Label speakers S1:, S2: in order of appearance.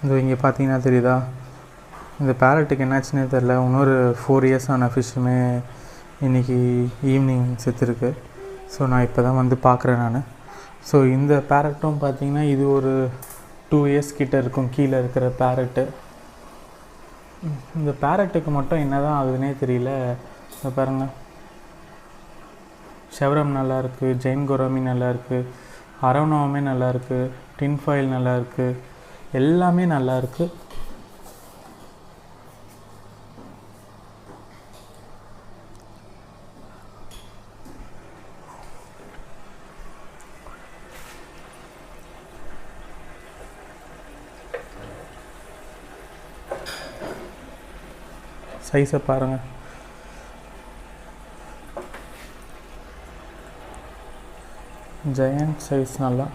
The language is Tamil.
S1: இது இங்கே பார்த்தீங்கன்னா தெரியுதா, இந்த பேரட்டுக்கு என்னாச்சுன்னே தெரில. இன்னொரு 4 இயர்ஸ் ஆன ஃபிஷ்ஷுமே இன்றைக்கி ஈவினிங் செத்துருக்கு. ஸோ நான் இப்போ தான் வந்து பார்க்குறேன் நான். ஸோ இந்த பேரட்டும் பார்த்திங்கன்னா இது ஒரு 2 இயர்ஸ் கிட்டே இருக்கும் கீழே இருக்கிற பேரட்டு. இந்த பேரட்டுக்கு மட்டும் என்ன தான் ஆகுதுன்னே தெரியல. இதை பாருங்கள், ஷெவரம் நல்லாயிருக்கு, ஜெயின் கோராமி நல்லாயிருக்கு, அரவணாவுமே நல்லாயிருக்கு, டின் ஃபாயில் நல்லாயிருக்கு, எல்லாமே நல்லாயிருக்கு. சைஸை பாருங்கள், ஜெயண்ட் சைஸ் நல்லா